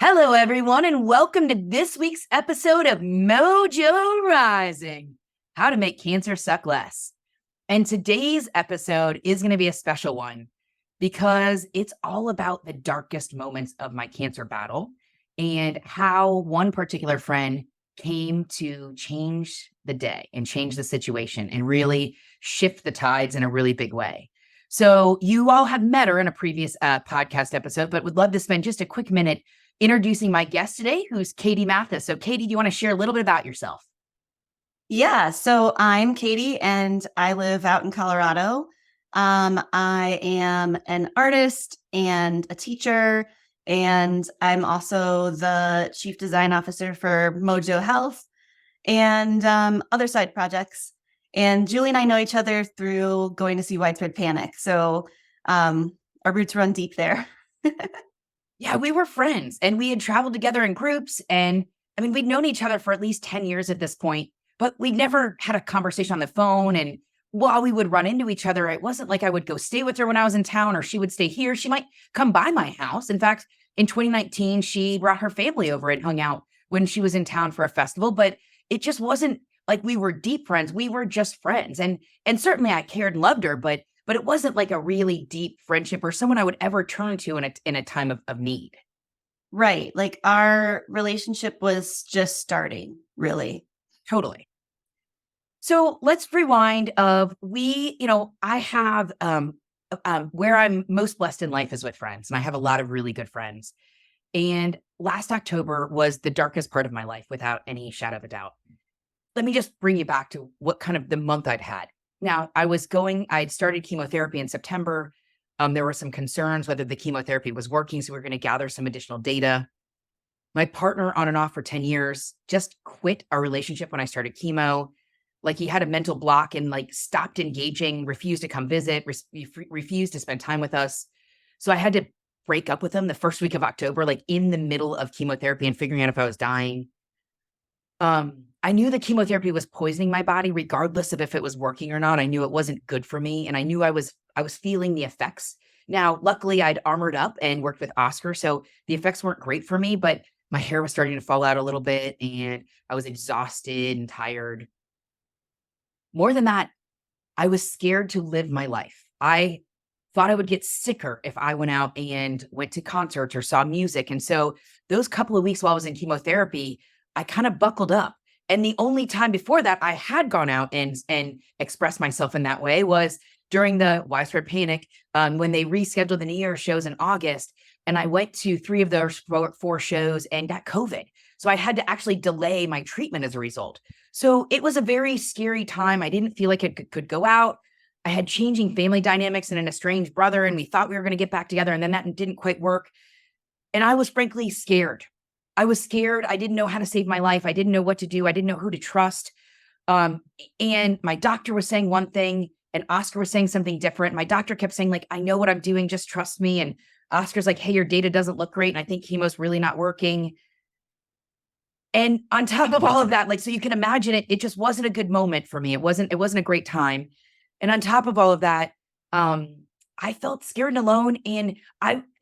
Hello, everyone, and welcome to this week's episode of MOJO Rising, how to make cancer suck less. And today's episode is going to be a special one because it's all about the darkest moments of my cancer battle and how one particular friend came to change the day and change the situation and really shift the tides in a really big way. So you all have met her in a previous podcast episode, but would love to spend just a quick minute introducing my guest today, who's Katy Mathis. So Katy, do you want to share a little bit about yourself? Yeah, so I'm Katy and I live out in Colorado. I am an artist and a teacher, and I'm also the chief design officer for MOJO Health and other side projects. And Julie and I know each other through going to see Widespread Panic. So our roots run deep there. Yeah, we were friends and we had traveled together in groups. And I mean, we'd known each other for at least 10 years at this point, but we'd never had a conversation on the phone. And while we would run into each other, it wasn't like I would go stay with her when I was in town or she would stay here. She might come by my house. In fact, in 2019, she brought her family over and hung out when she was in town for a festival, but it just wasn't like we were deep friends. We were just friends. And certainly I cared and loved her, but it wasn't like a really deep friendship or someone I would ever turn to in a time of need. Right. Like our relationship was just starting, really. Totally. So let's rewind I have where I'm most blessed in life is with friends, and I have a lot of really good friends. And last October was the darkest part of my life without any shadow of a doubt. Let me just bring you back to what kind of the month I'd had. Now, I'd started chemotherapy in September. There were some concerns whether the chemotherapy was working, so we we're going to gather some additional data. My partner, on and off for 10 years, just quit our relationship when I started chemo. Like he had a mental block and like stopped engaging, refused to come visit, refused to spend time with us. So I had to break up with him the first week of October, like in the middle of chemotherapy and figuring out if I was dying. I knew the chemotherapy was poisoning my body, regardless of if it was working or not. I knew it wasn't good for me. And I knew I was feeling the effects. Now, luckily I'd armored up and worked with Oscar. So the effects weren't great for me, but my hair was starting to fall out a little bit and I was exhausted and tired. More than that, I was scared to live my life. I thought I would get sicker if I went out and went to concerts or saw music. And so those couple of weeks while I was in chemotherapy, I kind of buckled up. And the only time before that I had gone out and expressed myself in that way was during the Widespread Panic, when they rescheduled the New Year's shows in August. And I went to 3 of those 4 shows and got COVID. So I had to actually delay my treatment as a result. So it was a very scary time. I didn't feel like it could go out. I had changing family dynamics and an estranged brother, and we thought we were going to get back together, and then that didn't quite work. And I was frankly scared. I was scared. I didn't know how to save my life. I didn't know what to do. I didn't know who to trust. And my doctor was saying one thing and Oscar was saying something different. My doctor kept saying, like, I know what I'm doing. Just trust me. And Oscar's like, hey, your data doesn't look great. And I think chemo's really not working. And on top of all of that, like, so you can imagine it just wasn't a good moment for me. It wasn't a great time. And on top of all of that, I felt scared and alone, and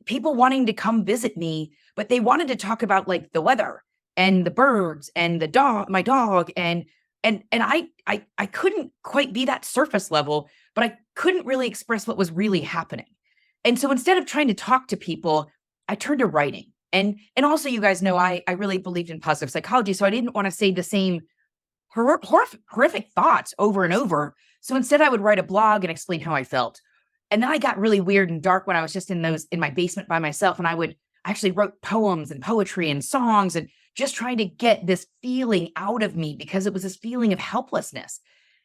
people wanting to come visit me, but they wanted to talk about like the weather and the birds and my dog. And I couldn't quite be that surface level, but I couldn't really express what was really happening. And so instead of trying to talk to people, I turned to writing. And also, you guys know, I really believed in positive psychology. So I didn't want to say the same horrific thoughts over and over. So instead I would write a blog and explain how I felt. And then I got really weird and dark when I was just in my basement by myself. And I actually wrote poems and poetry and songs and just trying to get this feeling out of me because it was this feeling of helplessness.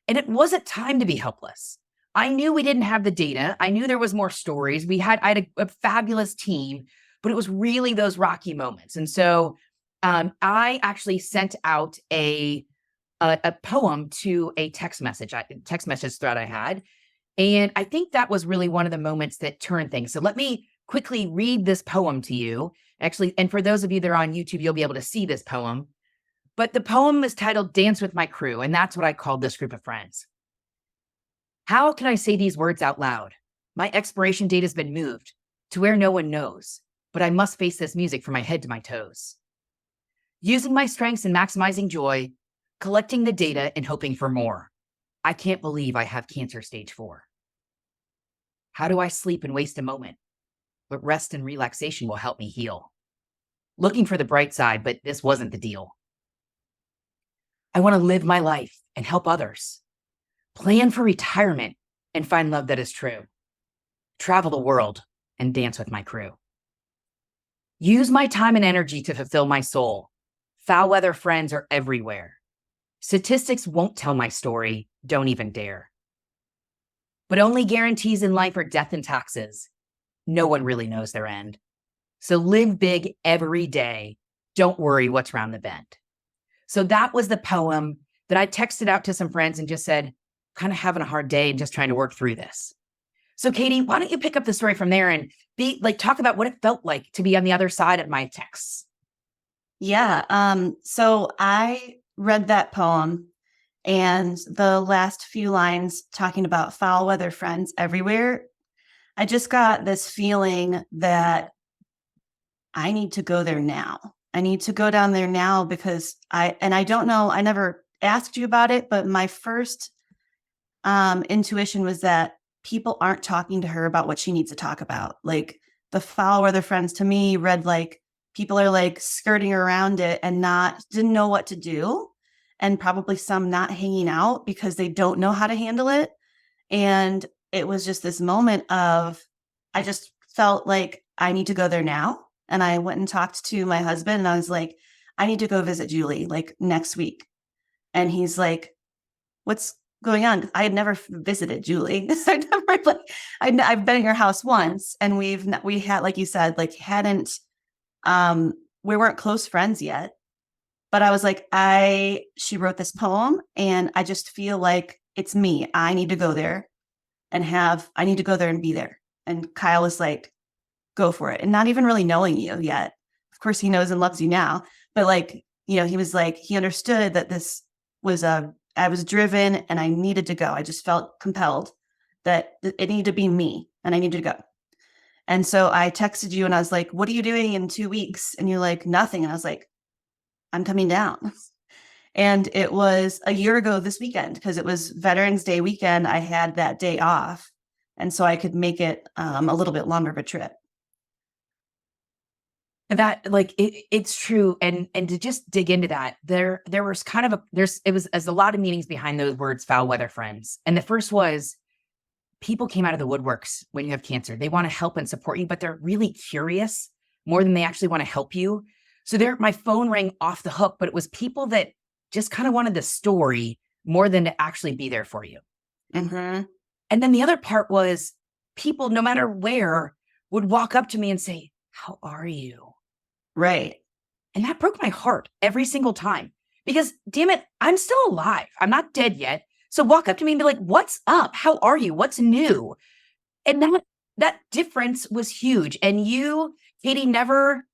And it wasn't time to be helpless. I knew we didn't have the data. I knew there was more stories. I had a fabulous team, but it was really those rocky moments. And so I actually sent out a poem to a text message thread I had. And I think that was really one of the moments that turned things. So let me quickly read this poem to you. Actually, and for those of you that are on YouTube, you'll be able to see this poem. But the poem is titled Dance with My Crew, and that's what I called this group of friends. How can I say these words out loud? My expiration date has been moved to where no one knows. but I must face this music from my head to my toes. Using my strengths and maximizing joy, collecting the data and hoping for more. I can't believe I have cancer stage 4. How do I sleep and waste a moment? But rest and relaxation will help me heal. Looking for the bright side, but this wasn't the deal. I want to live my life and help others. Plan for retirement and find love that is true. Travel the world and dance with my crew. Use my time and energy to fulfill my soul. Foul weather friends are everywhere. Statistics won't tell my story, don't even dare. But only guarantees in life are death and taxes. No one really knows their end. So live big every day. Don't worry what's around the bend. So that was the poem that I texted out to some friends and just said, kind of having a hard day and just trying to work through this. So Katy, why don't you pick up the story from there and talk about what it felt like to be on the other side of my texts? Yeah. So I read that poem, and the last few lines talking about foul weather friends everywhere, I just got this feeling that I need to go there now. I need to go down there now because I don't know, I never asked you about it, but my first intuition was that people aren't talking to her about what she needs to talk about. Like the foul weather friends to me read like people are like skirting around it and didn't know what to do. And probably some not hanging out because they don't know how to handle it. And it was just this moment of, I just felt like I need to go there now. And I went and talked to my husband and I was like, I need to go visit Julie like next week. And he's like, what's going on? I had never visited Julie. I've been at your house once and we had, like you said, like hadn't, we weren't close friends yet. But I was like, she wrote this poem and I just feel like it's me. I need to go there I need to go there and be there. And Kyle was like, go for it. And not even really knowing you yet. Of course, he knows and loves you now. But like, he was like, he understood that this was I was driven and I needed to go. I just felt compelled that it needed to be me and I needed to go. And so I texted you and I was like, what are you doing in 2 weeks? And you're like, nothing. And I was like, I'm coming down. And it was a year ago this weekend because it was Veterans Day weekend. I had that day off. And so I could make it a little bit longer of a trip. That it's true. And to just dig into that, there was kind of as a lot of meanings behind those words, foul weather friends. And the first was people came out of the woodworks when you have cancer. They want to help and support you, but they're really curious more than they actually want to help you. So my phone rang off the hook, but it was people that just kind of wanted the story more than to actually be there for you. Mm-hmm. And then the other part was people, no matter where, would walk up to me and say, how are you? Right. And that broke my heart every single time because damn it, I'm still alive. I'm not dead yet. So walk up to me and be like, what's up? How are you? What's new? And that difference was huge. And you, Katy, never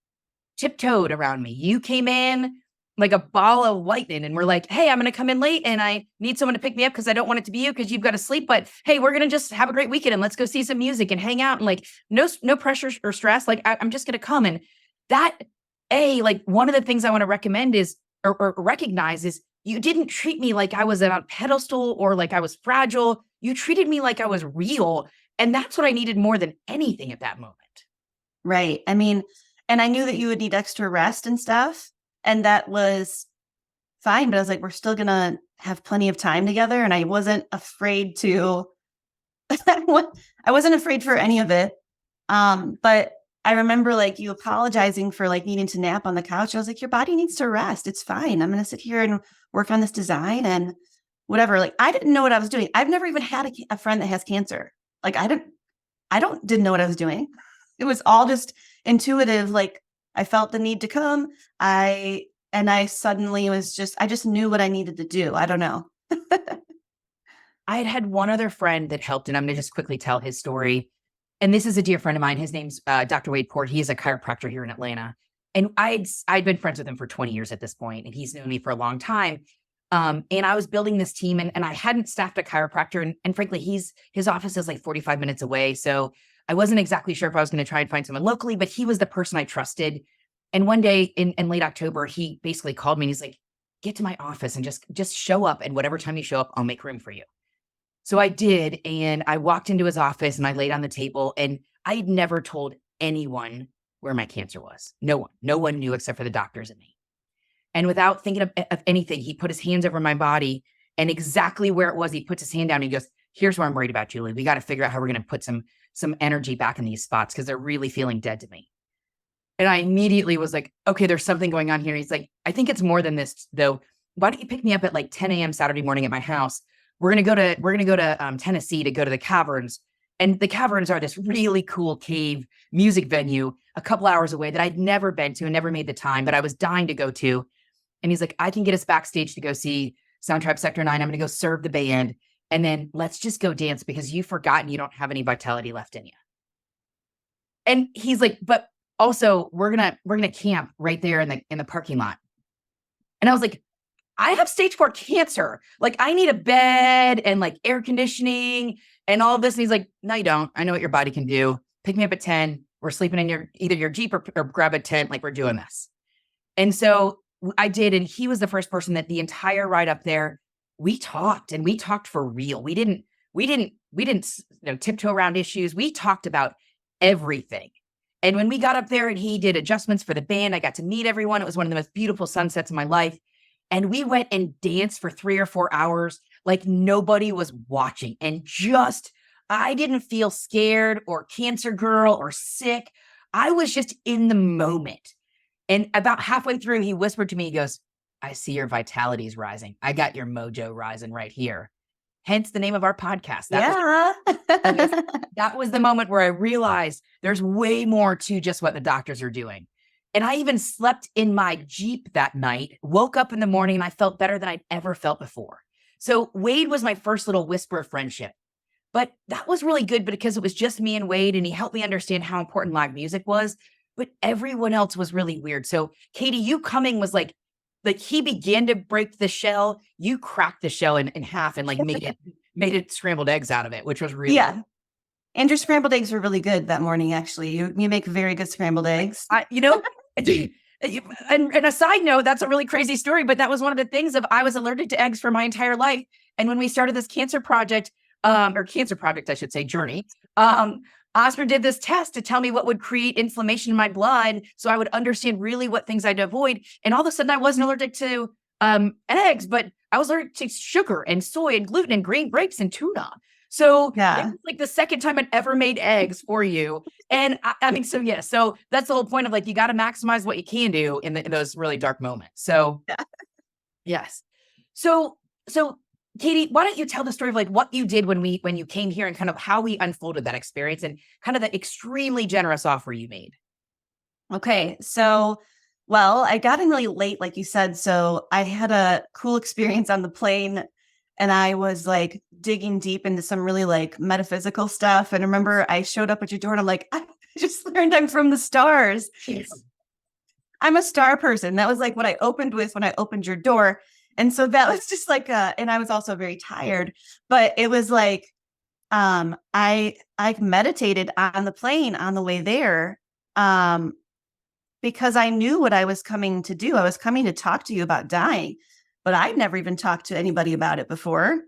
tiptoed around me. You came in like a ball of lightning and we're like, hey, I'm going to come in late and I need someone to pick me up because I don't want it to be you because you've got to sleep. But hey, we're going to just have a great weekend and let's go see some music and hang out and like no pressure or stress. Like I'm just going to come. And that, like one of the things I want to recommend is or recognize is you didn't treat me like I was on a pedestal or like I was fragile. You treated me like I was real. And that's what I needed more than anything at that moment. Right. I mean, and I knew that you would need extra rest and stuff. And that was fine. But I was like, we're still going to have plenty of time together. And I wasn't afraid I wasn't afraid for any of it. But I remember like you apologizing for like needing to nap on the couch. I was like, your body needs to rest. It's fine. I'm going to sit here and work on this design and whatever. Like I didn't know what I was doing. I've never even had a friend that has cancer. Like I didn't know what I was doing. It was all just intuitive. Like I felt the need to come. I suddenly I just knew what I needed to do. I don't know. I had one other friend that helped, and I'm going to just quickly tell his story. And this is a dear friend of mine. His name's Dr. Wade Port. He is a chiropractor here in Atlanta. And I'd been friends with him for 20 years at this point, and he's known me for a long time. And I was building this team and I hadn't staffed a chiropractor. And frankly, his office is like 45 minutes away. So I wasn't exactly sure if I was going to try and find someone locally, but he was the person I trusted. And one day in late October, he basically called me and he's like, get to my office and just show up. And whatever time you show up, I'll make room for you. So I did. And I walked into his office and I laid on the table, and I had never told anyone where my cancer was. No one knew except for the doctors and me. And without thinking of anything, he put his hands over my body, and exactly where it was, he puts his hand down and he goes, here's where I'm worried about, Julie. We got to figure out how we're going to put some energy back in these spots because they're really feeling dead to me. And I immediately was like, okay, there's something going on here. He's like, I think it's more than this though. Why don't you pick me up at like 10 a.m. Saturday morning at my house? We're going to go to Tennessee to go to the caverns. And the caverns are this really cool cave music venue a couple hours away that I'd never been to and never made the time, but I was dying to go to. And he's like, I can get us backstage to go see Soundtrack Sector 9. I'm going to go serve the band. And then let's just go dance because you've forgotten you don't have any vitality left in you. And he's like, but also we're gonna camp right there in the parking lot. And I was like, I have stage 4 cancer. Like, I need a bed and like air conditioning and all of this. And he's like, no, you don't. I know what your body can do. Pick me up at 10. We're sleeping in either your Jeep or grab a tent. Like, we're doing this. And so I did. And he was the first person that the entire ride up there, we talked for real. We didn't tiptoe around issues. We talked about everything. And when we got up there and he did adjustments for the band, I got to meet everyone. It was one of the most beautiful sunsets of my life. And we went and danced for 3 or 4 hours like nobody was watching. And I didn't feel scared or cancer girl or sick. I was just in the moment. And about halfway through, he whispered to me, he goes, I see your vitality is rising. I got your mojo rising right here. Hence the name of our podcast. That was the moment where I realized there's way more to just what the doctors are doing. And I even slept in my Jeep that night, woke up in the morning, and I felt better than I'd ever felt before. So Wade was my first little whisper of friendship. But that was really good because it was just me and Wade, and he helped me understand how important live music was. But everyone else was really weird. So Katy, you coming was like he began to break the shell. You cracked the shell in half and like made it scrambled eggs out of it, which was really yeah. And your scrambled eggs were really good that morning. Actually, you make very good scrambled eggs. And a side note, that's a really crazy story, but that was one of the things of I was allergic to eggs for my entire life. And when we started this cancer project, I should say, journey, Oscar did this test to tell me what would create inflammation in my blood so I would understand really what things I'd avoid. And all of a sudden I wasn't allergic to eggs, but I was allergic to sugar and soy and gluten and green grapes and tuna. So it was like the second time I'd ever made eggs for you. And so that's the whole point of like, you got to maximize what you can do in those really dark moments. So yes. So Katy, why don't you tell the story of like what you did when you came here and kind of how we unfolded that experience and kind of the extremely generous offer you made? Okay. So, well, I got in really late, like you said. So I had a cool experience on the plane and I was like digging deep into some really like metaphysical stuff. And I remember I showed up at your door and I'm like, I just learned I'm from the stars. Yes. I'm a star person. That was like what I opened with when I opened your door. And so that was just like and I was also very tired, but it was like, I meditated on the plane on the way there, because I knew what I was coming to do. I was coming to talk to you about dying, but I'd never even talked to anybody about it before.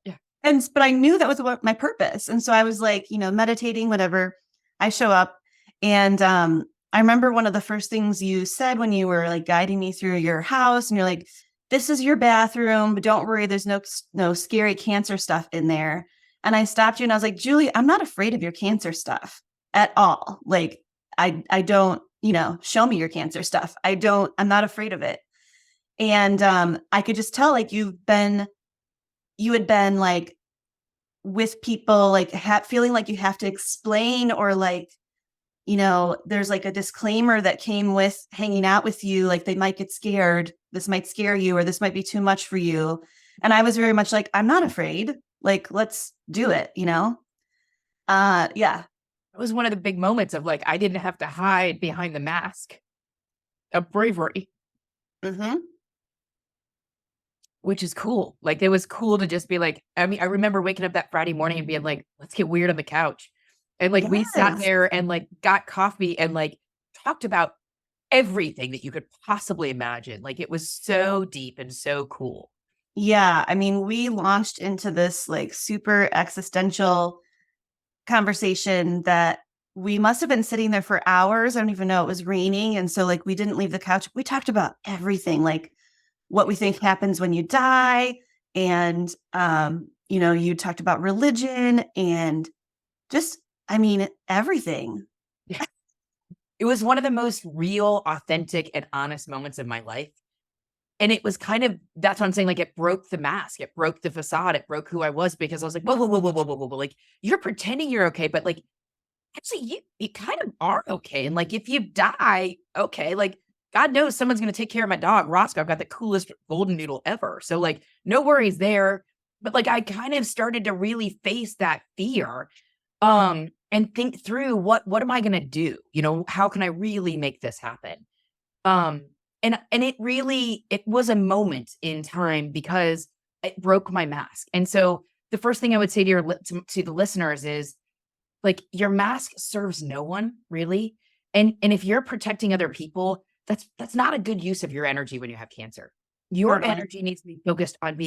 Yeah. But I knew that was what my purpose. And so I was like, meditating, whatever. I show up and, I remember one of the first things you said when you were like guiding me through your house and you're like, this is your bathroom, but don't worry, there's no scary cancer stuff in there. And I stopped you and I was like, Julie, I'm not afraid of your cancer stuff at all. Like, I don't, show me your cancer stuff. I'm not afraid of it. And I could just tell like you had been like with people, like feeling like you have to explain or like, there's like a disclaimer that came with hanging out with you. Like they might get scared. This might scare you, or this might be too much for you. And I was very much like, I'm not afraid. Like, let's do it, Yeah. It was one of the big moments of like, I didn't have to hide behind the mask of bravery. Mm-hmm. Which is cool. Like, it was cool to just be like, I mean, I remember waking up that Friday morning and being like, let's get weird on the couch. And like, we sat Yes. there and like got coffee and like talked about everything that you could possibly imagine. Like, it was so deep and so cool. Yeah, I mean, we launched into this like super existential conversation that we must have been sitting there for hours. I don't even know. It was raining. And so, like, we didn't leave the couch. We talked about everything, like what we think happens when you die. And, you talked about religion and just, I mean, everything. It was one of the most real, authentic, and honest moments of my life. And it was kind of, that's what I'm saying. Like, it broke the mask, it broke the facade, it broke who I was, because I was like, whoa, whoa, whoa, whoa, whoa, whoa, whoa. Like, you're pretending you're okay, but like, actually, you kind of are okay. And like, if you die, okay, like, God knows someone's gonna take care of my dog, Roscoe. I've got the coolest golden noodle ever. So like, no worries there. But like, I kind of started to really face that fear, and think through what am I gonna do? How can I really make this happen? Um, and it was a moment in time because it broke my mask. And so the first thing I would say to to the listeners is, like, your mask serves no one really. And if you're protecting other people, that's not a good use of your energy when you have cancer. Your Totally. energy needs to be focused on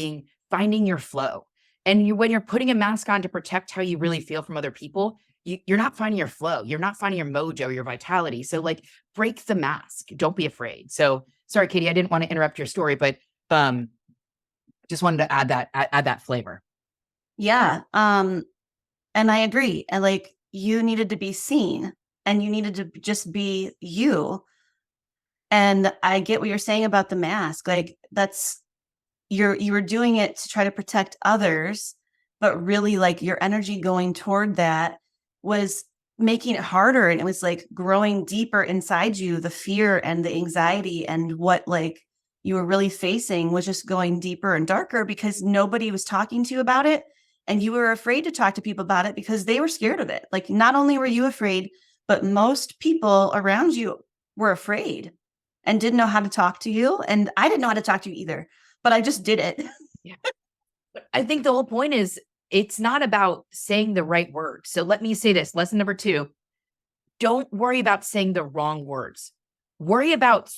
finding your flow. And when you're putting a mask on to protect how you really feel from other people, you're not finding your flow. You're not finding your mojo, your vitality. So like, break the mask. Don't be afraid. So sorry, Katie, I didn't want to interrupt your story, but um just wanted to add that flavor. Yeah. And I agree. And like, you needed to be seen and you needed to just be you. And I get what you're saying about the mask. Like, you were doing it to try to protect others, but really like your energy going toward that was making it harder, and it was like growing deeper inside you. The fear and the anxiety and what like you were really facing was just going deeper and darker because nobody was talking to you about it, and you were afraid to talk to people about it because they were scared of it. Like, not only were you afraid, but most people around you were afraid and didn't know how to talk to you, and I didn't know how to talk to you either, but I just did it. Yeah. But I think the whole point is, it's not about saying the right word. So let me say this, lesson number 2, don't worry about saying the wrong words. Worry about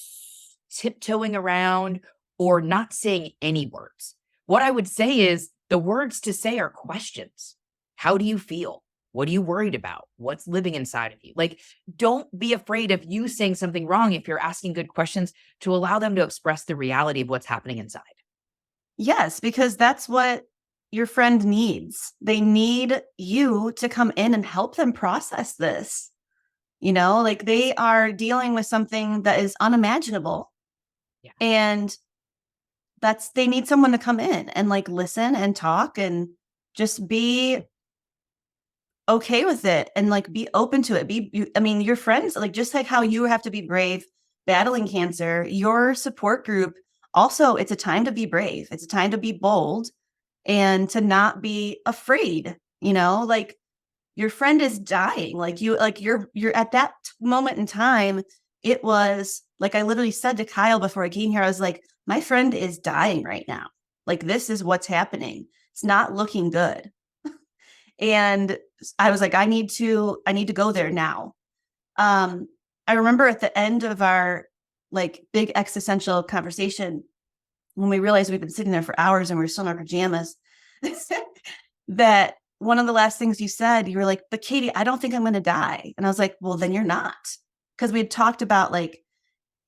tiptoeing around or not saying any words. What I would say is, the words to say are questions. How do you feel? What are you worried about? What's living inside of you? Like, don't be afraid of you saying something wrong if you're asking good questions to allow them to express the reality of what's happening inside. Yes, because that's what your friend needs. They need you to come in and help them process this. Like, they are dealing with something that is unimaginable. Yeah. And they need someone to come in and like listen and talk and just be okay with it and like be open to it. I mean, your friends, like, just like how you have to be brave battling cancer, your support group also, it's a time to be brave. It's a time to be bold and to not be afraid, like, your friend is dying. Like, you're at that moment in time. It was like, I literally said to Kyle before I came here, I was like, my friend is dying right now. Like, this is what's happening. It's not looking good. And I was like, I need to go there now. I remember at the end of our like big existential conversation, when we realized we've been sitting there for hours and we are still in our pajamas, that one of the last things you said, you were like, but Katy, I don't think I'm going to die. And I was like, well, then you're not. Because we had talked about like,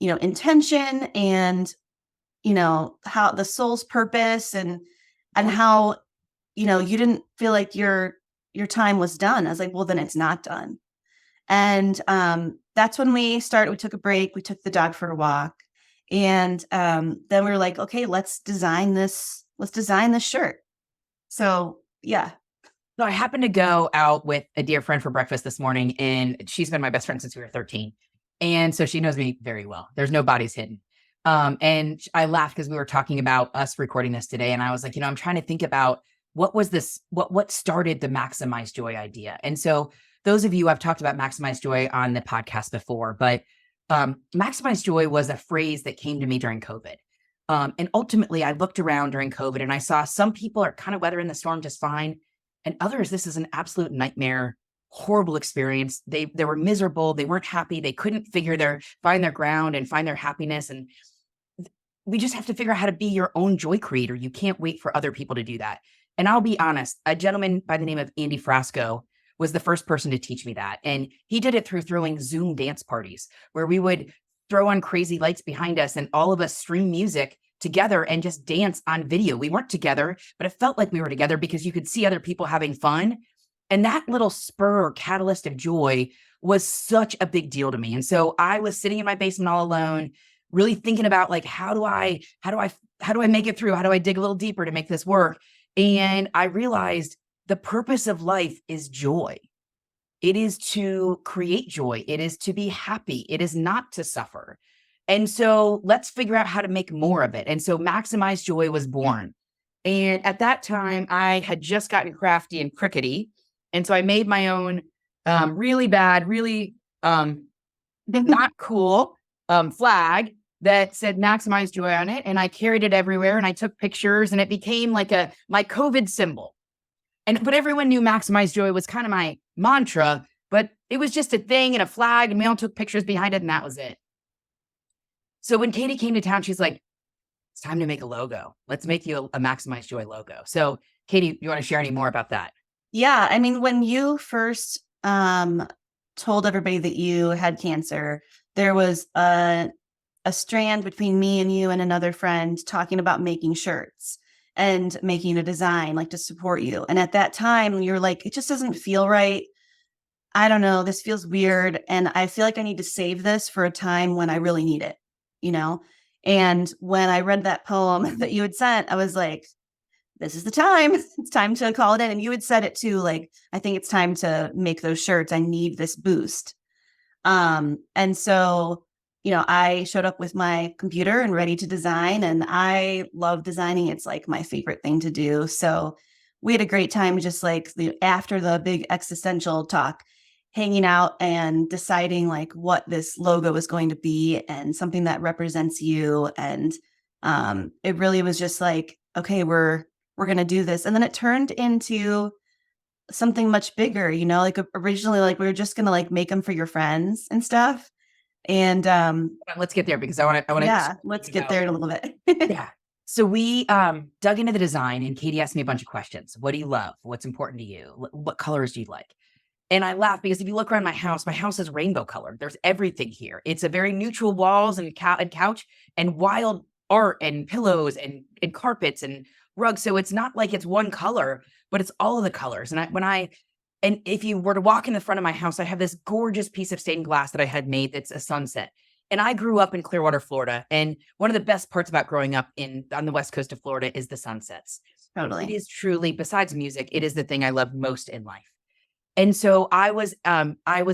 intention and, how the soul's purpose and how, you didn't feel like your time was done. I was like, well, then it's not done. And that's when we took a break. We took the dog for a walk. And then we were like, okay, let's design this shirt. So yeah. So I happened to go out with a dear friend for breakfast this morning, and she's been my best friend since we were 13. And so she knows me very well. There's no bodies hidden. And I laughed because we were talking about us recording this today. And I was like, I'm trying to think about what started the maximize joy idea. And so those of you, I've talked about maximize joy on the podcast before, but maximize joy was a phrase that came to me during COVID. And ultimately I looked around during COVID and I saw some people are kind of weathering the storm just fine. And others, this is an absolute nightmare, horrible experience. They were miserable. They weren't happy. They couldn't find their ground and find their happiness. And we just have to figure out how to be your own joy creator. You can't wait for other people to do that. And I'll be honest, a gentleman by the name of Andy Frasco was the first person to teach me that. And he did it through throwing Zoom dance parties where we would throw on crazy lights behind us and all of us stream music together and just dance on video. We weren't together, but it felt like we were together because you could see other people having fun. And that little spur or catalyst of joy was such a big deal to me. And so I was sitting in my basement all alone, really thinking about like, how do I make it through? How do I dig a little deeper to make this work? And I realized the purpose of life is joy. It is to create joy. It is to be happy. It is not to suffer. And so let's figure out how to make more of it. And so Maximize Joy was born. And at that time, I had just gotten crafty and crickety. And so I made my own really bad, really not cool flag that said Maximize Joy on it. And I carried it everywhere and I took pictures and it became like my COVID symbol. But everyone knew Maximize Joy was kind of my mantra, but it was just a thing and a flag and we all took pictures behind it and that was it. So when Katy came to town, she's like, it's time to make a logo. Let's make you a Maximize Joy logo. So Katy, you want to share any more about that? Yeah. I mean, when you first told everybody that you had cancer, there was a strand between me and you and another friend talking about making shirts and making a design like to support you. And at that time, you're like, it just doesn't feel right. I don't know. This feels weird. And I feel like I need to save this for a time when I really need it, you know? And when I read that poem that you had sent, I was like, this is the time. It's time to call it in. And you had said it too, like, I think it's time to make those shirts. I need this boost. And so, I showed up with my computer and ready to design, and I love designing. It's like my favorite thing to do. So we had a great time just like after the big existential talk, hanging out and deciding like what this logo was going to be and something that represents you. And it really was just like, okay, we're going to do this. And then it turned into something much bigger, like originally, like we were just going to like make them for your friends and stuff. And let's get there because I want to. Yeah, let's get there in a little bit. Yeah. So we dug into the design and Katy asked me a bunch of questions. What do you love? What's important to you? What colors do you like? And I laugh because if you look around my house is rainbow colored. There's everything here. It's a very neutral walls and couch and wild art and pillows and carpets and rugs. So it's not like it's one color, but it's all of the colors. And if you were to walk in the front of my house, I have this gorgeous piece of stained glass that I had made that's a sunset. And I grew up in Clearwater, Florida. And one of the best parts about growing up on the west coast of Florida is the sunsets. Totally. It is truly, besides music, it is the thing I love most in life. And so I was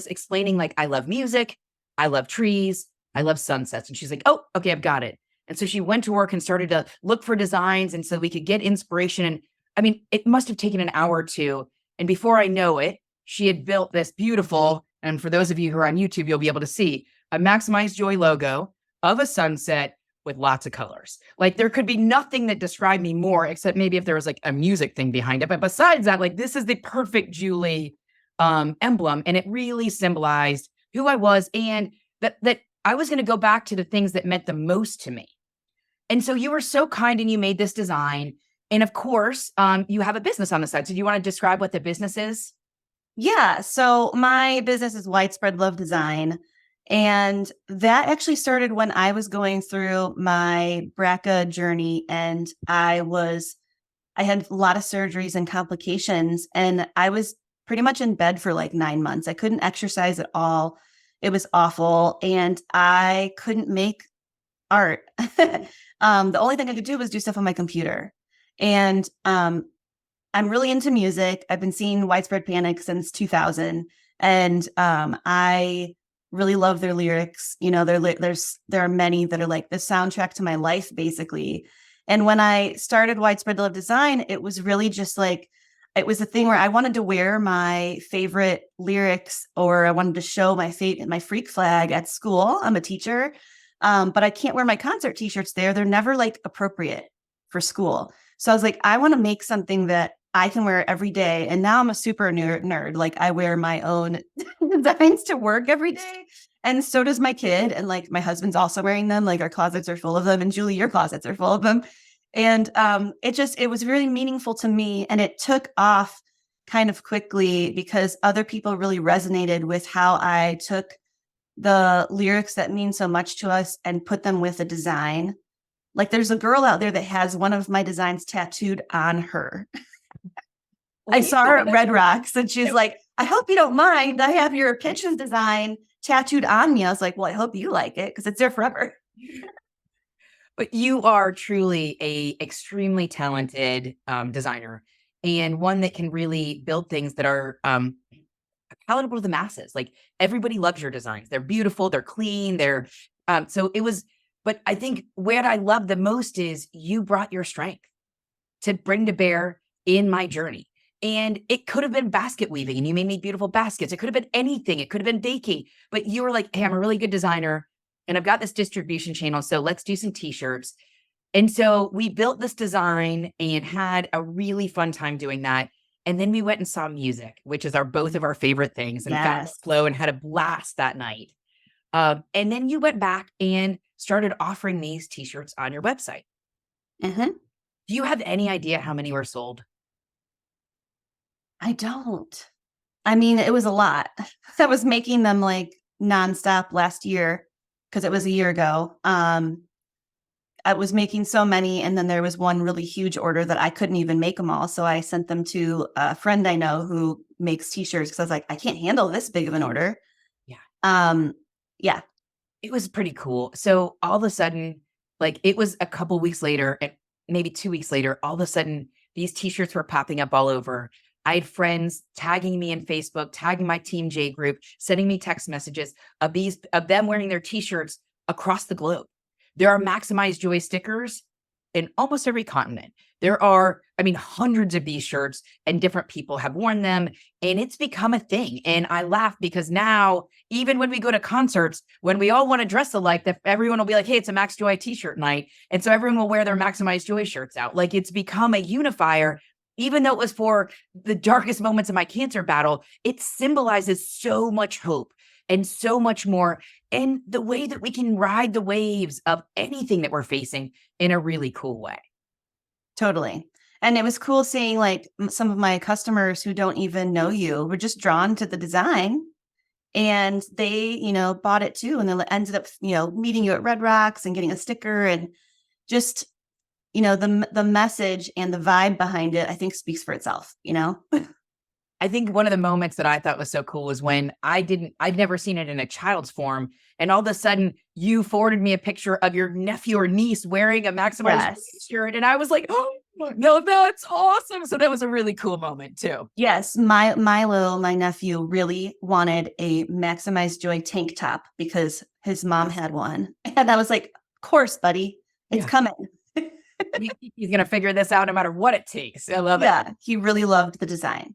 explaining like, I love music, I love trees, I love sunsets. And she's like, oh, okay, I've got it. And so she went to work and started to look for designs. And so we could get inspiration. And I mean, it must have taken an hour or two. And before I know it, she had built this beautiful, and for those of you who are on YouTube, you'll be able to see a Maximize Joy logo of a sunset with lots of colors. Like there could be nothing that described me more, except maybe if there was like a music thing behind it. But besides that, like this is the perfect Julie emblem. And it really symbolized who I was and that I was going to go back to the things that meant the most to me. And so you were so kind and you made this design. And of course, you have a business on the side. So do you want to describe what the business is? Yeah. So my business is Widespread Love Design. And that actually started when I was going through my BRCA journey. And I had a lot of surgeries and complications. And I was pretty much in bed for like 9 months. I couldn't exercise at all. It was awful. And I couldn't make art. The only thing I could do was do stuff on my computer. And I'm really into music. I've been seeing Widespread Panic since 2000. And I really love their lyrics. There are many that are like the soundtrack to my life, basically. And when I started Widespread Love Design, it was really just like, it was a thing where I wanted to wear my favorite lyrics, or I wanted to show my freak flag at school. I'm a teacher, but I can't wear my concert t-shirts there. They're never like appropriate for school. So I was like, I want to make something that I can wear it every day. And now I'm a super nerd. Like I wear my own designs to work every day. And so does my kid. And like my husband's also wearing them. Like our closets are full of them. And Julie, your closets are full of them. And it was really meaningful to me. And it took off kind of quickly because other people really resonated with how I took the lyrics that mean so much to us and put them with a design. Like there's a girl out there that has one of my designs tattooed on her. I saw her at Red Rocks and she's like, I hope you don't mind. I have your kitchen design tattooed on me. I was like, well, I hope you like it because it's there forever. But you are truly a extremely talented designer, and one that can really build things that are palatable to the masses. Like everybody loves your designs. They're beautiful. They're clean. So it was, but I think what I love the most is you brought your strength to bring to bear in my journey. And it could have been basket weaving and you made me beautiful baskets. It could have been anything. It could have been baking, but you were like, hey, I'm a really good designer and I've got this distribution channel. So let's do some t-shirts. And so we built this design and had a really fun time doing that. And then we went and saw music, which is both of our favorite things, and found Yes. flow and had a blast that night. And then you went back and started offering these t-shirts on your website. Mm-hmm. Do you have any idea how many were sold? I don't. I mean, it was a lot. I was making them like nonstop last year because it was a year ago. I was making so many, and then there was one really huge order that I couldn't even make them all. So I sent them to a friend I know who makes t-shirts because I was like, I can't handle this big of an order. Yeah. Yeah. It was pretty cool. So all of a sudden, like it was a couple weeks later and maybe 2 weeks later, all of a sudden these t-shirts were popping up all over. I had friends tagging me in Facebook, tagging my Team J group, sending me text messages of them wearing their t-shirts across the globe. There are Maximize Joy stickers in almost every continent. There are, hundreds of these shirts and different people have worn them and it's become a thing. And I laugh because now, even when we go to concerts, when we all want to dress alike, that everyone will be like, hey, it's a Max Joy t-shirt night. And so everyone will wear their Maximize Joy shirts out. Like it's become a unifier. Even though it was for the darkest moments of my cancer battle, it symbolizes so much hope and so much more. And the way that we can ride the waves of anything that we're facing in a really cool way. Totally. And it was cool seeing like some of my customers who don't even know you were just drawn to the design and they, bought it too. And then ended up, meeting you at Red Rocks and getting a sticker and just, the message and the vibe behind it, I think speaks for itself, I think one of the moments that I thought was so cool was when I'd never seen it in a child's form. And all of a sudden you forwarded me a picture of your nephew or niece wearing a Maximize shirt. And I was like, oh no, that's awesome. So that was a really cool moment too. Yes. My nephew really wanted a Maximize Joy tank top because his mom had one. And I was like, of course, buddy, it's coming. He's going to figure this out no matter what it takes. I love it. Yeah. He really loved the design.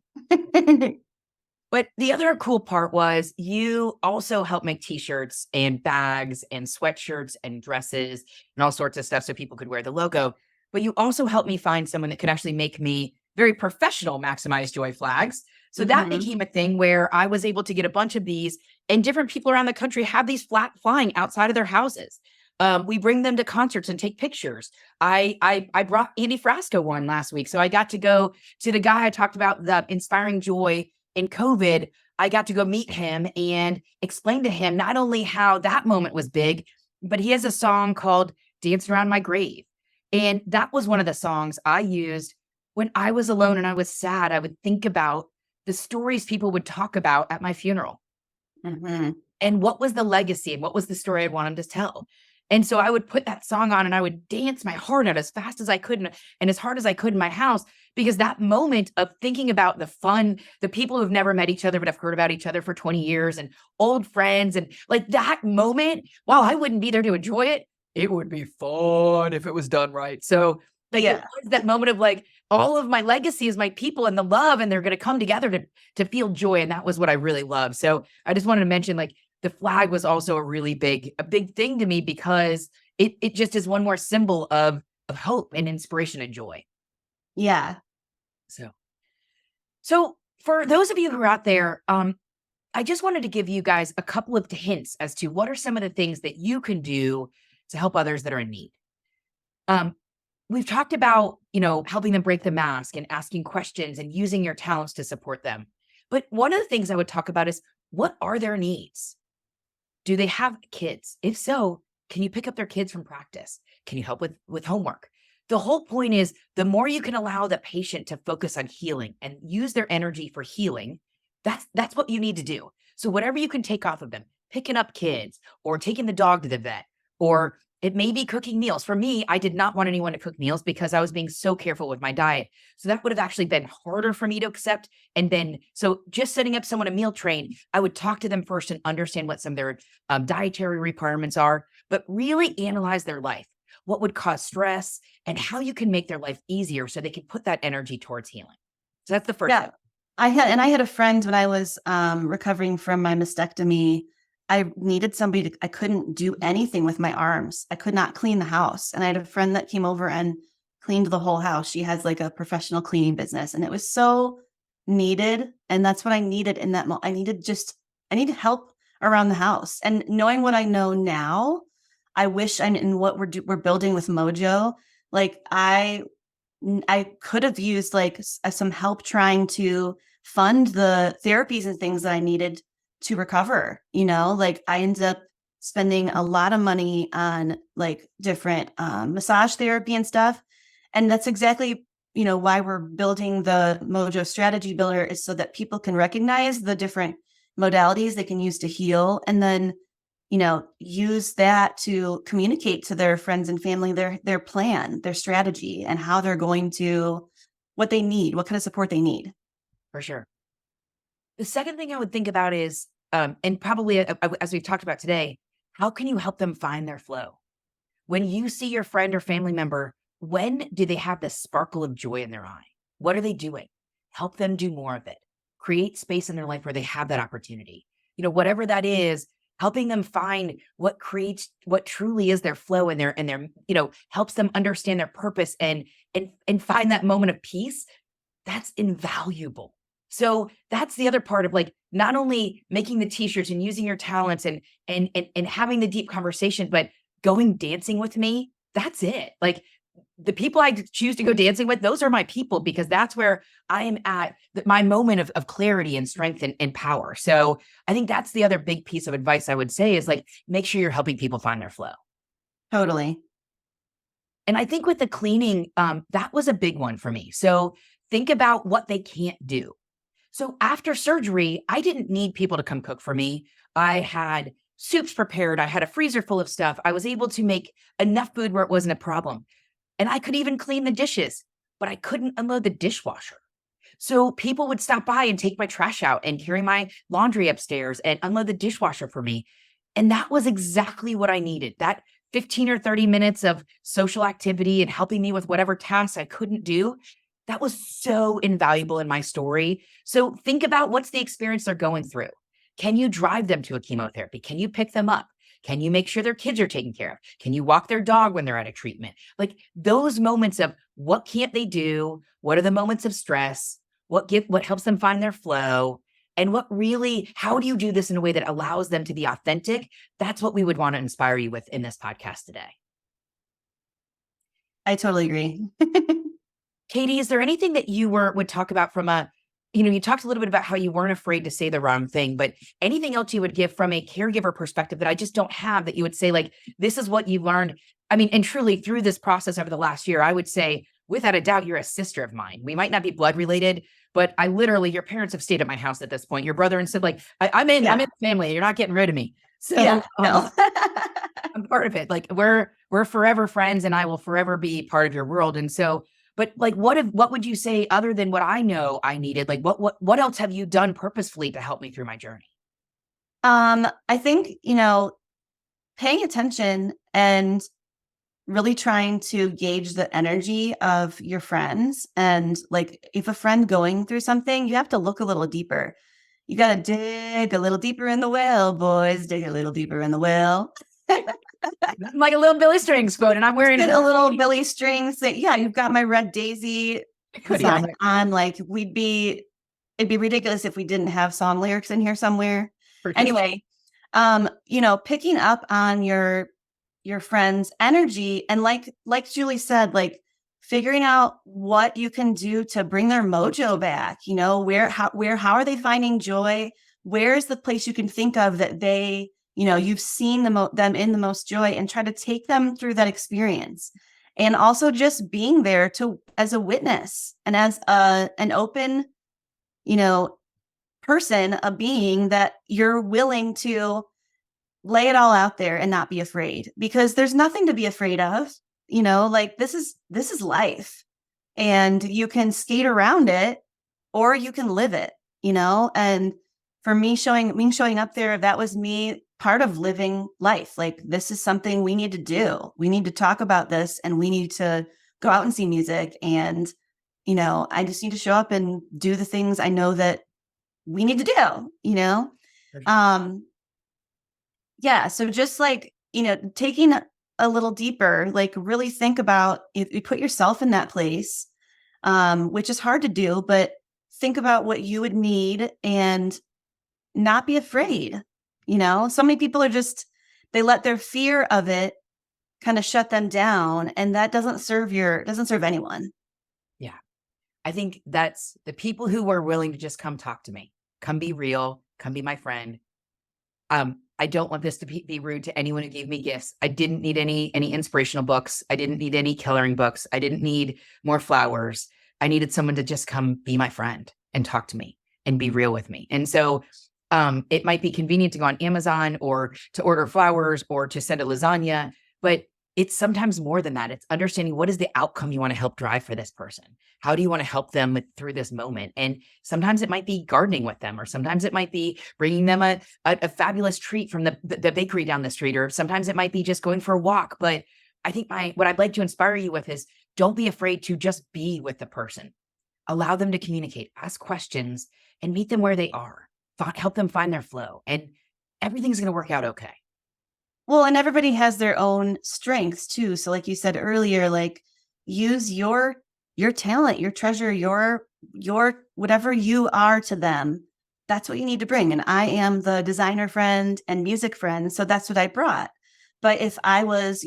But the other cool part was you also help make t-shirts and bags and sweatshirts and dresses and all sorts of stuff so people could wear the logo. But you also helped me find someone that could actually make me very professional Maximize Joy flags. So that became a thing where I was able to get a bunch of these, and different people around the country have these flying outside of their houses. We bring them to concerts and take pictures. I brought Andy Frasco one last week. So I got to go to the guy I talked about, the inspiring joy in COVID. I got to go meet him and explain to him not only how that moment was big, but he has a song called Dancing Around My Grave. And that was one of the songs I used when I was alone and I was sad. I would think about the stories people would talk about at my funeral. And what was the legacy and what was the story I'd want them to tell. And so I would put that song on and I would dance my heart out as fast as I could and as hard as I could in my house, because that moment of thinking about the fun, the people who've never met each other but have heard about each other for 20 years and old friends, and like that moment, while I wouldn't be there to enjoy it, it would be fun if it was done right. So like it was that moment of like, all of my legacy is my people and the love, and they're going to come together to feel joy. And that was what I really loved. So I just wanted to mention, like, the flag was also a big thing to me, because it just is one more symbol of hope and inspiration and joy. Yeah. So So for those of you who are out there, I just wanted to give you guys a couple of hints as to what are some of the things that you can do to help others that are in need. Um, we've talked about, helping them break the mask and asking questions and using your talents to support them. But one of the things I would talk about is, what are their needs? Do they have kids? If so, can you pick up their kids from practice? Can you help with homework? The whole point is, the more you can allow the patient to focus on healing and use their energy for healing, that's what you need to do. So whatever you can take off of them, picking up kids or taking the dog to the vet, or it may be cooking meals. For me, I did not want anyone to cook meals because I was being so careful with my diet. So that would have actually been harder for me to accept. And then, so just setting up someone a meal train, I would talk to them first and understand what some of their dietary requirements are, but really analyze their life, what would cause stress, and how you can make their life easier so they can put that energy towards healing. So that's the first Yeah. step. I had a friend when I was recovering from my mastectomy. I needed somebody I couldn't do anything with my arms. I could not clean the house. And I had a friend that came over and cleaned the whole house. She has like a professional cleaning business, and it was so needed. And that's what I needed in that moment. I needed help around the house. And knowing what I know now, I wish in what we're building with MOJO, like I could have used like some help trying to fund the therapies and things that I needed to recover. Like I ended up spending a lot of money on like different massage therapy and stuff. And that's exactly, why we're building the MOJO strategy builder, is so that people can recognize the different modalities they can use to heal, and then use that to communicate to their friends and family their plan, their strategy, and how they're going to, what they need, what kind of support they need. For sure. The second thing I would think about is, and probably as we've talked about today, how can you help them find their flow? When you see your friend or family member, when do they have this sparkle of joy in their eye? What are they doing? Help them do more of it. Create space in their life where they have that opportunity. Whatever that is, helping them find what truly is their flow, and their helps them understand their purpose and find that moment of peace. That's invaluable. So that's the other part of, like, not only making the t-shirts and using your talents and having the deep conversation, but going dancing with me. That's it. Like, the people I choose to go dancing with, those are my people, because that's where I am at my moment of clarity and strength and power. So I think that's the other big piece of advice I would say is, like, make sure you're helping people find their flow. Totally. And I think with the cleaning, that was a big one for me. So think about what they can't do. So after surgery, I didn't need people to come cook for me. I had soups prepared. I had a freezer full of stuff. I was able to make enough food where it wasn't a problem. And I could even clean the dishes, but I couldn't unload the dishwasher. So people would stop by and take my trash out and carry my laundry upstairs and unload the dishwasher for me. And that was exactly what I needed. That 15 or 30 minutes of social activity and helping me with whatever tasks I couldn't do, that was so invaluable in my story. So think about, what's the experience they're going through. Can you drive them to a chemotherapy? Can you pick them up? Can you make sure their kids are taken care of? Can you walk their dog when they're at a treatment? Like, those moments of what can't they do? What are the moments of stress? What helps them find their flow? And how do you do this in a way that allows them to be authentic? That's what we would want to inspire you with in this podcast today. I totally agree. Katy, is there anything that you would talk about from you talked a little bit about how you weren't afraid to say the wrong thing, but anything else you would give from a caregiver perspective that I just don't have, that you would say, like, this is what you learned? I mean, and truly through this process over the last year, I would say, without a doubt, you're a sister of mine. We might not be blood related, but your parents have stayed at my house at this point. Your brother and said, like, I'm in the family. You're not getting rid of me. So no. I'm part of it. Like, we're forever friends, and I will forever be part of your world. And so, but like, what would you say other than what I know I needed? Like, what else have you done purposefully to help me through my journey? I think, paying attention and really trying to gauge the energy of your friends. And like, if a friend going through something, you have to look a little deeper. You got to dig a little deeper in the well, boys. Dig a little deeper in the well. Like a little Billy Strings quote, and I'm wearing a little Billy Strings. Yeah, you've got my red daisy hoodie on. Like, we'd be it'd be ridiculous if we didn't have song lyrics in here somewhere. For sure. Anyway, picking up on your friend's energy, and like Julie said, like figuring out what you can do to bring their mojo back. How are they finding joy? Where is the place you can think of that they, you've seen them in the most joy, and try to take them through that experience. And also just being there as a witness and as an open, person, a being that you're willing to lay it all out there and not be afraid, because there's nothing to be afraid of. Like this is life, and you can skate around it or you can live it, and for me, showing up there, that was me, part of living life. Like, this is something we need to do. We need to talk about this, and we need to go out and see music. And, I just need to show up and do the things I know that we need to do, yeah. So just like, taking a little deeper, like really think about, if you put yourself in that place, which is hard to do, but think about what you would need and not be afraid. So many people they let their fear of it kind of shut them down, and that doesn't serve anyone. Yeah. I think that's the people who were willing to just come talk to me, come be real, come be my friend. I don't want this to be rude to anyone who gave me gifts. I didn't need any inspirational books. I didn't need any coloring books. I didn't need more flowers. I needed someone to just come be my friend and talk to me and be real with me. And so it might be convenient to go on Amazon or to order flowers or to send a lasagna, but it's sometimes more than that. It's understanding, what is the outcome you want to help drive for this person? How do you want to help them through this moment? And sometimes it might be gardening with them, or sometimes it might be bringing them a fabulous treat from the bakery down the street, or sometimes it might be just going for a walk. But I think what I'd like to inspire you with is, don't be afraid to just be with the person. Allow them to communicate, ask questions, and meet them where they are. Help them find their flow, and everything's going to work out okay. Well, and everybody has their own strengths too. So like you said earlier, like, use your talent, your treasure, your whatever you are to them. That's what you need to bring. And I am the designer friend and music friend, so that's what I brought. But if I was,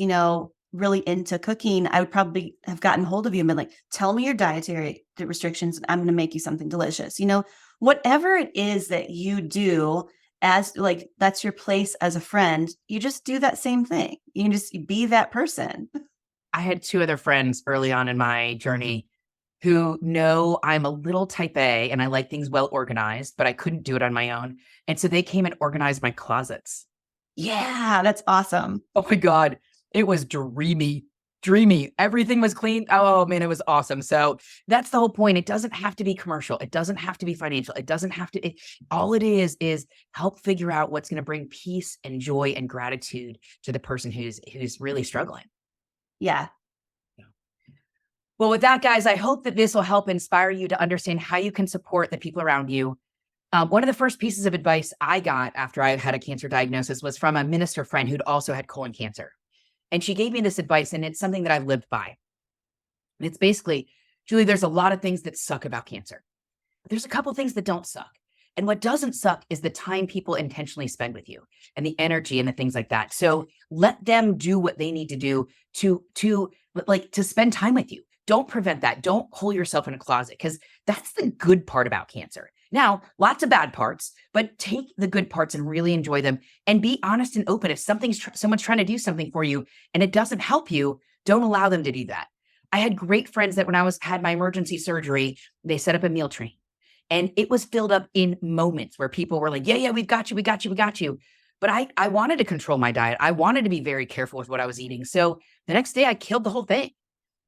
really into cooking, I would probably have gotten hold of you and been like, tell me your dietary restrictions, and I'm going to make you something delicious. Whatever it is that you do, as like, that's your place as a friend, you just do that same thing. You can just be that person. I had two other friends early on in my journey who know I'm a little type A and I like things well organized, but I couldn't do it on my own. And so they came and organized my closets. Yeah, that's awesome. Oh my God. It was dreamy. Everything was clean. Oh man, it was awesome. So that's the whole point. It doesn't have to be commercial. It doesn't have to be financial. It doesn't have to, all it is help figure out what's going to bring peace and joy and gratitude to the person who's really struggling. Yeah. Well, with that, guys, I hope that this will help inspire you to understand how you can support the people around you. One of the first pieces of advice I got after I had a cancer diagnosis was from a minister friend who'd also had colon cancer. And she gave me this advice, and it's something that I've lived by. And it's basically, Julie, there's a lot of things that suck about cancer, but there's a couple things that don't suck. And what doesn't suck is the time people intentionally spend with you, and the energy and the things like that. So let them do what they need to do to spend time with you. Don't prevent that. Don't hole yourself in a closet, because that's the good part about cancer. Now, lots of bad parts, but take the good parts and really enjoy them, and be honest and open. If someone's trying to do something for you and it doesn't help you, don't allow them to do that. I had great friends that when I had my emergency surgery, they set up a meal train, and it was filled up in moments where people were like, yeah, we've got you. But I wanted to control my diet. I wanted to be very careful with what I was eating. So the next day I killed the whole thing.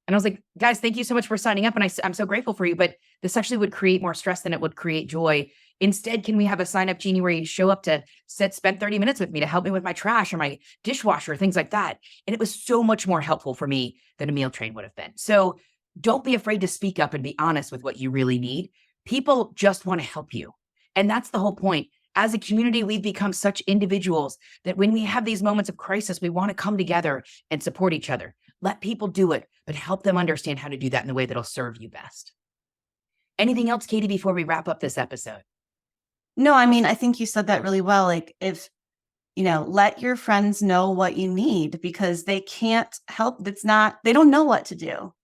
And I was like, guys, thank you so much for signing up. And I'm so grateful for you. But this actually would create more stress than it would create joy. Instead, can we have a sign up genie where you show up to spend 30 minutes with me to help me with my trash or my dishwasher, things like that. And it was so much more helpful for me than a meal train would have been. So don't be afraid to speak up and be honest with what you really need. People just want to help you. And that's the whole point. As a community, we've become such individuals that when we have these moments of crisis, we want to come together and support each other. Let people do it, but help them understand how to do that in the way that'll serve you best. Anything else, Katy, before we wrap up this episode? No, I mean, I think you said that really well. Like, if, let your friends know what you need because they can't help. They don't know what to do.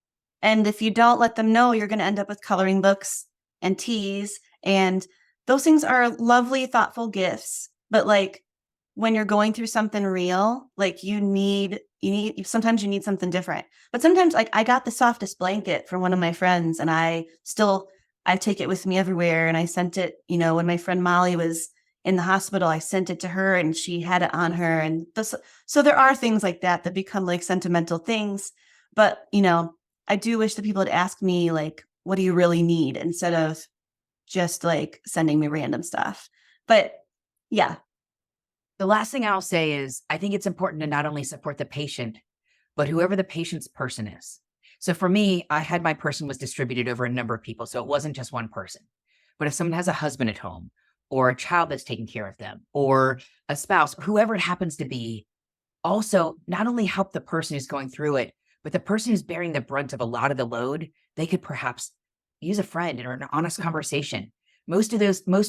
And if you don't let them know, you're going to end up with coloring books and teas. And those things are lovely, thoughtful gifts. But like when you're going through something real, like sometimes you need something different. But sometimes like I got the softest blanket from one of my friends and I take it with me everywhere. And I sent it, when my friend Molly was in the hospital, I sent it to her and she had it on her. And so there are things like that become like sentimental things. But, I do wish that people had asked me, like, what do you really need instead of just like sending me random stuff. But yeah. The last thing I'll say is I think it's important to not only support the patient, but whoever the patient's person is. So for me, I had my person was distributed over a number of people. So it wasn't just one person. But if someone has a husband at home or a child that's taking care of them or a spouse, whoever it happens to be, also not only help the person who's going through it, but the person who's bearing the brunt of a lot of the load, they could perhaps use a friend or an honest conversation. Most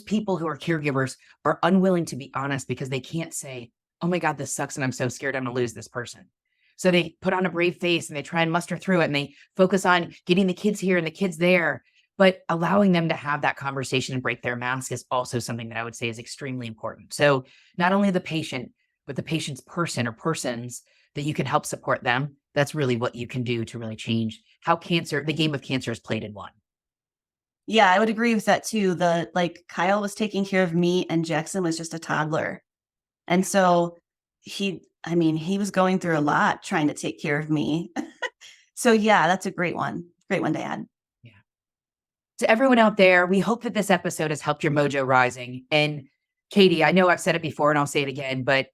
people who are caregivers are unwilling to be honest because they can't say, oh my God, this sucks and I'm so scared I'm going to lose this person. So they put on a brave face and they try and muster through it and they focus on getting the kids here and the kids there. But allowing them to have that conversation and break their mask is also something that I would say is extremely important. So not only the patient, but the patient's person or persons that you can help support them. That's really what you can do to really change how the game of cancer is played in one. Yeah, I would agree with that too. Kyle was taking care of me and Jackson was just a toddler. And so he was going through a lot trying to take care of me. So yeah, that's a great one. Great one to add. Yeah. To everyone out there, we hope that this episode has helped your mojo rising. And Katy, I know I've said it before and I'll say it again, but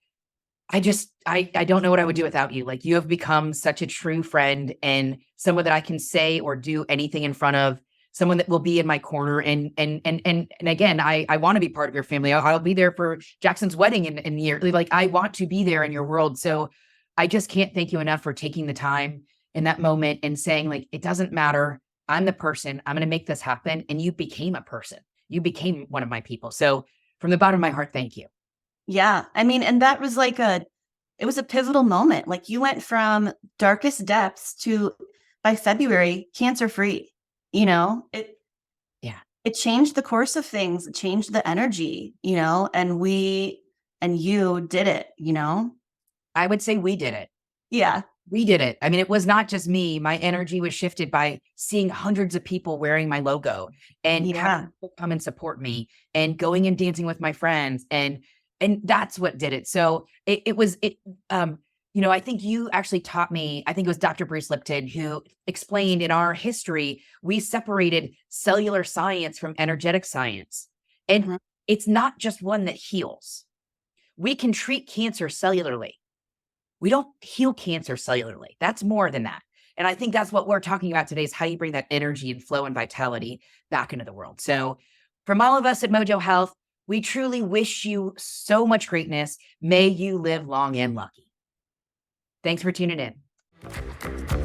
I don't know what I would do without you. Like you have become such a true friend and someone that I can say or do anything in front of, someone that will be in my corner. And again, I want to be part of your family. I'll be there for Jackson's wedding in year. Like I want to be there in your world. So I just can't thank you enough for taking the time in that moment and saying like, it doesn't matter. I'm the person, I'm going to make this happen. And you became a person. You became one of my people. So from the bottom of my heart, thank you. Yeah. And that was it was a pivotal moment. Like you went from darkest depths to by February, cancer free. It changed the course of things. It changed the energy, and you did it, I would say we did it. Yeah. We did it. I mean, it was not just me. My energy was shifted by seeing hundreds of people wearing my logo and having people come and support me and going and dancing with my friends. And that's what did it. So I think you actually taught me, I think it was Dr. Bruce Lipton who explained in our history, we separated cellular science from energetic science. And it's not just one that heals. We can treat cancer cellularly. We don't heal cancer cellularly. That's more than that. And I think that's what we're talking about today is how you bring that energy and flow and vitality back into the world. So from all of us at Mojo Health, we truly wish you so much greatness. May you live long and lucky. Thanks for tuning in.